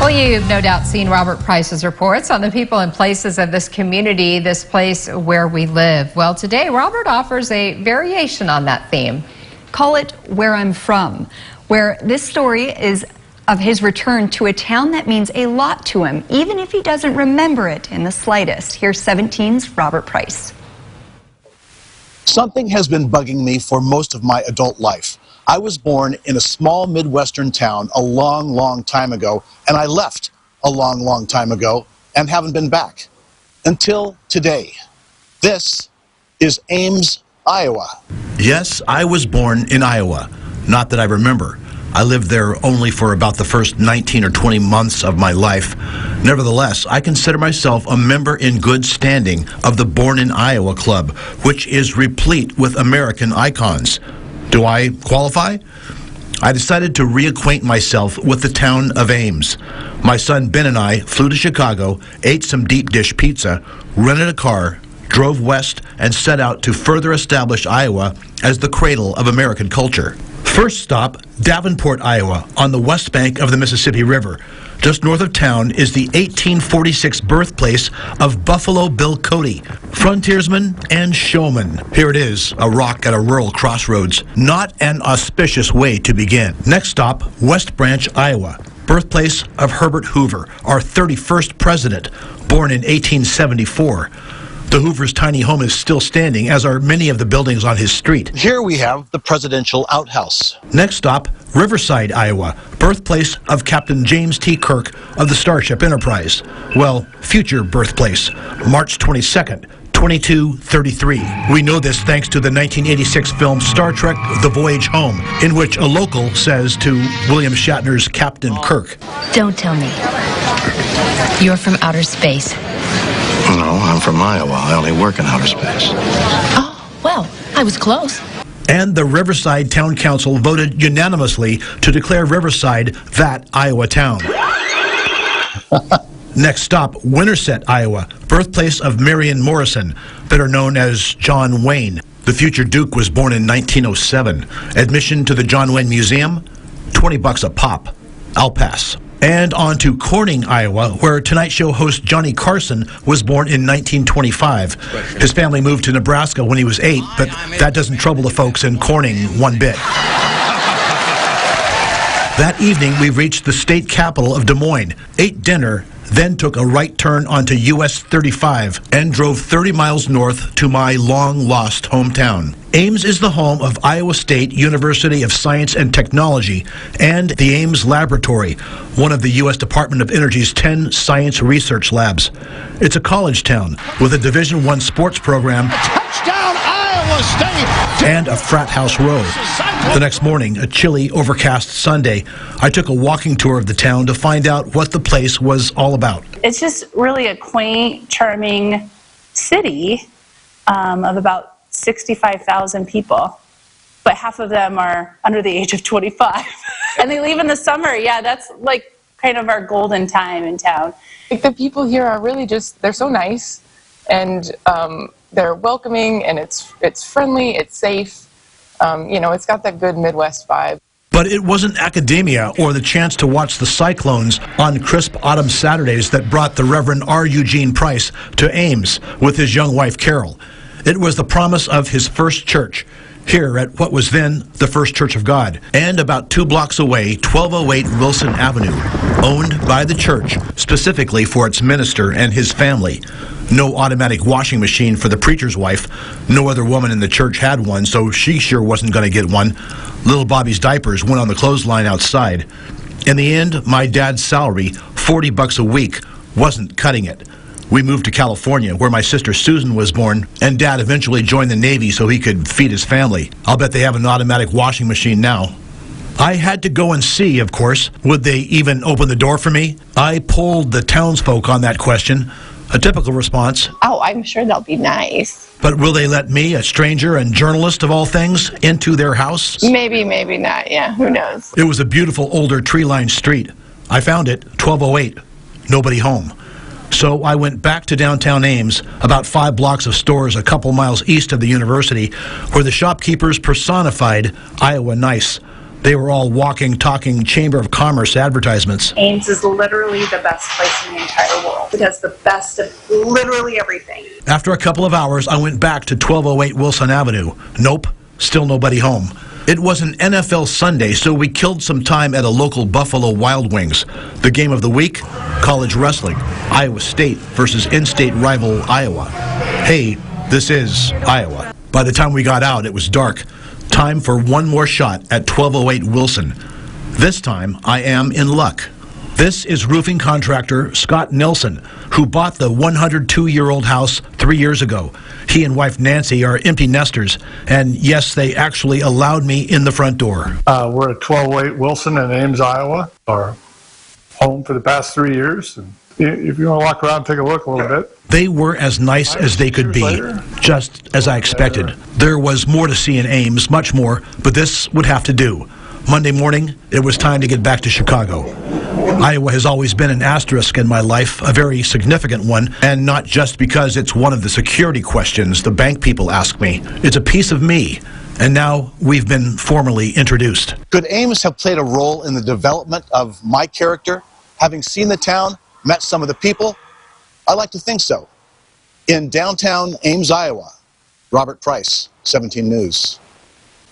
Well, you've no doubt seen Robert Price's reports on the people and places of this community, this place where we live. Well, today, Robert offers a variation on that theme. Call it Where I'm From, where this story is of his return to a town that means a lot to him, even if he doesn't remember it in the slightest. Here's 17's Robert Price. Something has been bugging me for most of my adult life. I was born in a small Midwestern town a long, long time ago, and I left a long, long time ago and haven't been back until today. This is Ames, Iowa. Yes, I was born in Iowa. Not that I remember. I lived there only for about the first 19 or 20 months of my life. Nevertheless, I consider myself a member in good standing of the Born in Iowa Club, which is replete with American icons. Do I qualify? I decided to reacquaint myself with the town of Ames. My son Ben and I flew to Chicago, ate some deep dish pizza, rented a car, drove west, and set out to further establish Iowa as the cradle of American culture. First stop, Davenport, Iowa, on the west bank of the Mississippi River. Just north of town is the 1846 birthplace of Buffalo Bill Cody, frontiersman and showman. Here it is, a rock at a rural crossroads. Not an auspicious way to begin. Next stop, West Branch, Iowa, birthplace of Herbert Hoover, our 31st president, born in 1874. The Hoover's tiny home is still standing, as are many of the buildings on his street. Here we have the presidential outhouse. Next stop, Riverside, Iowa, birthplace of Captain James T. Kirk of the Starship Enterprise. Well, future birthplace, March 22nd, 2233. We know this thanks to the 1986 film Star Trek: The Voyage Home, in which a local says to William Shatner's Captain Kirk, "Don't tell me you're from outer space." No, I'm from Iowa. I only work in outer space. Oh, well, I was close. And the Riverside Town Council voted unanimously to declare Riverside that Iowa town. Next stop, Winterset, Iowa, birthplace of Marion Morrison, better known as John Wayne. The future Duke was born in 1907. Admission to the John Wayne Museum, $20 a pop. I'll pass. And on to Corning, Iowa, where Tonight Show host Johnny Carson was born in 1925. His family moved to Nebraska when he was 8, but that doesn't trouble the folks in Corning one bit. That evening, we reached the state capital of Des Moines, ate dinner, then took a right turn onto US 35 and drove 30 miles north to my long-lost hometown. Ames is the home of Iowa State University of Science and Technology and the Ames Laboratory, one of the U.S. Department of Energy's 10 science research labs. It's a college town with a Division I sports program. Touchdown, Iowa State! And a frat house row. The next morning, a chilly, overcast Sunday, I took a walking tour of the town to find out what the place was all about. It's just really a quaint, charming city of about 65,000 people, but half of them are under the age of 25. And they leave in the summer. Yeah, that's like kind of our golden time in town. Like, the people here are really just, they're so nice, and they're welcoming, and it's friendly, it's safe. You know, it's got that good Midwest vibe. But it wasn't academia or the chance to watch the Cyclones on crisp autumn Saturdays that brought the Reverend R. Eugene Price to Ames with his young wife Carol. It was the promise of his first church, here at what was then the First Church of God, and about 2 blocks away, 1208 Wilson Avenue, owned by the church specifically for its minister and his family. No automatic washing machine for the preacher's wife. No other woman in the church had one, so she sure wasn't going to get one. Little Bobby's diapers went on the clothesline outside. In the end, my dad's salary, $40 a week, wasn't cutting it. We moved to California, where my sister Susan was born, and Dad eventually joined the Navy so he could feed his family. I'll bet they have an automatic washing machine now. I had to go and see, of course. Would they even open the door for me? I polled the townsfolk on that question. A typical response. Oh, I'm sure they'll be nice. But will they let me, a stranger and journalist of all things, into their house? Maybe, maybe not. Yeah, who knows? It was a beautiful older tree-lined street. I found it, 1208. Nobody home. So I went back to downtown Ames, about 5 blocks of stores a couple miles east of the university, where the shopkeepers personified Iowa nice. They were all walking, talking Chamber of Commerce advertisements. Ames is literally the best place in the entire world. It has the best of literally everything. After a couple of hours, I went back to 1208 Wilson Avenue. Nope, still nobody home. It was an NFL Sunday, so we killed some time at a local Buffalo Wild Wings. The game of the week, college wrestling, Iowa State versus in-state rival Iowa. Hey, this is Iowa. By the time we got out, it was dark. Time for one more shot at 1208 Wilson. This time, I am in luck. This is roofing contractor Scott Nelson, who bought the 102-year-old house 3 years ago. He and wife Nancy are empty nesters, and yes, they actually allowed me in the front door. We're at 1208 Wilson in Ames, Iowa, our home for the past 3 years. And if you want to walk around and take a look a little bit. They were as nice as they could be, just as I expected. There was more to see in Ames, much more, but this would have to do. Monday morning, it was time to get back to Chicago. Iowa has always been an asterisk in my life, a very significant one, and not just because it's one of the security questions the bank people ask me. It's a piece of me, and now we've been formally introduced. Could Ames have played a role in the development of my character? Having seen the town, met some of the people? I like to think so. In downtown Ames, Iowa, Robert Price, 17 News.